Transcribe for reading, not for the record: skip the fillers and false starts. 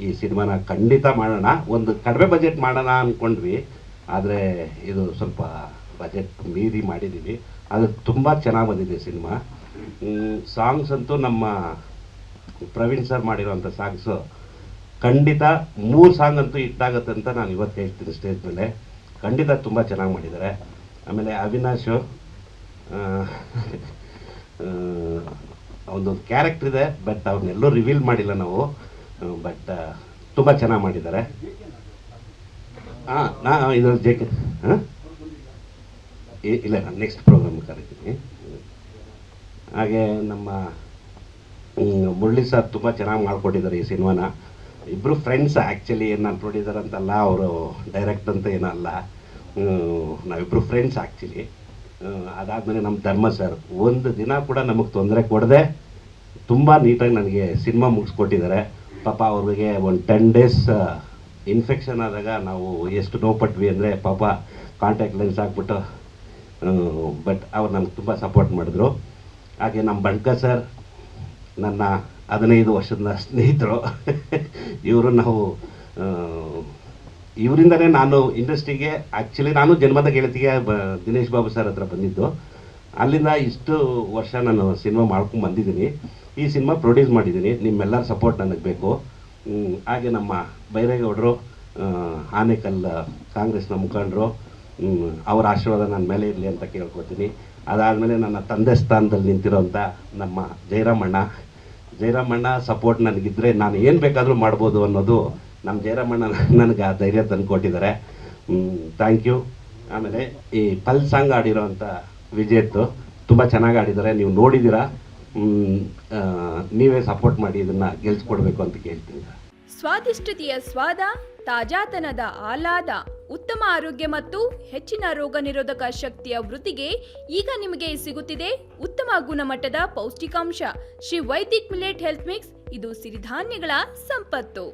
ಈ ಸಿನಿಮಾನ ಖಂಡಿತ ಮಾಡೋಣ. ಒಂದು ಕಡಿಮೆ ಬಜೆಟ್ ಮಾಡೋಣ ಅಂದ್ಕೊಂಡ್ವಿ, ಆದರೆ ಇದು ಸ್ವಲ್ಪ ಬಜೆಟ್ ಮೀರಿ ಮಾಡಿದ್ದೀವಿ. ಅದು ತುಂಬ ಚೆನ್ನಾಗಿ ಬಂದಿದೆ ಸಿನಿಮಾ. ಸಾಂಗ್ಸ್ ಅಂತೂ ನಮ್ಮ ಪ್ರವೀಣ್ ಸರ್ ಮಾಡಿರೋಂಥ ಸಾಂಗ್ಸು ಖಂಡಿತ 3 ಸಾಂಗ್ ಅಂತೂ ಹಿಟ್ಟಾಗುತ್ತೆ ಅಂತ ನಾನು ಇವತ್ತು ಹೇಳ್ತೀನಿ ಸ್ಟೇಜ್ ಮೇಲೆ. ಖಂಡಿತ ತುಂಬ ಚೆನ್ನಾಗಿ ಮಾಡಿದ್ದಾರೆ. ಆಮೇಲೆ ಅವಿನಾಶು ಅವನದೊಂದು ಕ್ಯಾರೆಕ್ಟರ್ ಇದೆ, ಬಟ್ ಅವ್ರನ್ನೆಲ್ಲೂ ರಿವೀಲ್ ಮಾಡಿಲ್ಲ ನಾವು, ಬಟ್ ತುಂಬ ಚೆನ್ನಾಗಿ ಮಾಡಿದ್ದಾರೆ. ಇದು ಇಲ್ಲ, ನಾನು ನೆಕ್ಸ್ಟ್ ಪ್ರೋಗ್ರಾಮ್ ಕರಿತೀನಿ. ಹಾಗೆ ನಮ್ಮ ಮುರಳಿ ಸರ್ ತುಂಬ ಚೆನ್ನಾಗಿ ಮಾಡಿಕೊಟ್ಟಿದ್ದಾರೆ ಈ ಸಿನಿಮಾನ. ಇಬ್ಬರು ಫ್ರೆಂಡ್ಸ್ ಆ್ಯಕ್ಚುಲಿ, ನಾನು ಪ್ರೊಡ್ಯೂಸರ್ ಅಂತಲ್ಲ, ಅವರು ಡೈರೆಕ್ಟ್ ಅಂತ ಏನಲ್ಲ, ನಾವಿಬ್ಬರು ಫ್ರೆಂಡ್ಸ್ ಆ್ಯಕ್ಚುಲಿ. ಅದಾದಮೇಲೆ ನಮ್ಮ ಧರ್ಮ ಸರ್ ಒಂದು ದಿನ ಕೂಡ ನಮಗೆ ತೊಂದರೆ ಕೊಡದೆ ತುಂಬ ನೀಟಾಗಿ ನನಗೆ ಸಿನಿಮಾ ಮುಗಿಸ್ಕೊಟ್ಟಿದ್ದಾರೆ. ಪಾಪ ಅವ್ರಿಗೆ ಒಂದು 10 days ಇನ್ಫೆಕ್ಷನ್ ಆದಾಗ ನಾವು ಎಷ್ಟು ನೋವುಪಟ್ವಿ ಅಂದರೆ, ಪಾಪ ಕಾಂಟ್ಯಾಕ್ಟ್ ಲೆನ್ಸ್ ಹಾಕ್ಬಿಟ್ಟು, ಬಟ್ ಅವ್ರು ನಮ್ಗೆ ತುಂಬ ಸಪೋರ್ಟ್ ಮಾಡಿದ್ರು. ಹಾಗೆ ನಮ್ಮ ಬಣ್ಕ ಸರ್ ನನ್ನ 15 ವರ್ಷದ ಸ್ನೇಹಿತರು. ಇವರು ನಾವು ಇವರಿಂದನೇ ನಾನು ಇಂಡಸ್ಟ್ರಿಗೆ ಆ್ಯಕ್ಚುಲಿ ನಾನು ಜನ್ಮದ ಗೆಳತಿಗೆ ದಿನೇಶ್ ಬಾಬು ಸರ್ ಹತ್ರ ಬಂದಿದ್ದು. ಅಲ್ಲಿಂದ ಇಷ್ಟು ವರ್ಷ ನಾನು ಸಿನಿಮಾ ಮಾಡ್ಕೊಂಡು ಬಂದಿದ್ದೀನಿ, ಈ ಸಿನಿಮಾ ಪ್ರೊಡ್ಯೂಸ್ ಮಾಡಿದ್ದೀನಿ. ನಿಮ್ಮೆಲ್ಲರ ಸಪೋರ್ಟ್ ನನಗೆ ಬೇಕು. ಹಾಗೆ ನಮ್ಮ ಬೈರೇಗೌಡರು, ಆನೇಕಲ್ ಕಾಂಗ್ರೆಸ್ನ ಮುಖಂಡರು, ಅವರ ಆಶೀರ್ವಾದ ನನ್ನ ಮೇಲೆ ಇರಲಿ ಅಂತ ಕೇಳ್ಕೊತೀನಿ. ಅದಾದಮೇಲೆ ನನ್ನ ತಂದೆ ಸ್ಥಾನದಲ್ಲಿ ನಿಂತಿರೋಂಥ ನಮ್ಮ ಜಯರಾಮಣ್ಣ ಸಪೋರ್ಟ್ ನನಗಿದ್ದರೆ ನಾನು ಏನು ಬೇಕಾದರೂ ಮಾಡ್ಬೋದು ಅನ್ನೋದು ನಮ್ಮ ಜಯರಾಮಣ್ಣ ನನಗೆ ಆ ಧೈರ್ಯ ತಂದು ಕೊಟ್ಟಿದ್ದಾರೆ. Thank you. ಆಮೇಲೆ ಈ ಪಲ್ ಸಾಂಗ್ ಆಡಿರೋಂಥ ವಿಜೇತ್ ತುಂಬ ಚೆನ್ನಾಗಿ ಆಡಿದ್ದಾರೆ, ನೀವು ನೋಡಿದ್ದೀರಾ. ನೀವೇ ಸಪೋರ್ಟ್ ಮಾಡಿ ಇದನ್ನು ಗೆಲ್ಸ್ಕೊಡ್ಬೇಕು ಅಂತ ಕೇಳ್ತೀನಿ. ಸ್ವಾದಿಷ್ಟತೆಯ ಸ್ವಾದ, ತಾಜಾತನದ ಆಹ್ಲಾದ, ಉತ್ತಮ ಆರೋಗ್ಯ ಮತ್ತು ಹೆಚ್ಚಿನ ರೋಗ ನಿರೋಧಕ ಶಕ್ತಿಯ ವೃದ್ಧಿಗೆ ಈಗ ನಿಮಗೆ ಸಿಗುತ್ತಿದೆ ಉತ್ತಮ ಗುಣಮಟ್ಟದ ಪೌಷ್ಟಿಕಾಂಶ. Shri Vaidik millet health mix. ಇದು ಸಿರಿಧಾನ್ಯಗಳ ಸಂಪತ್ತು.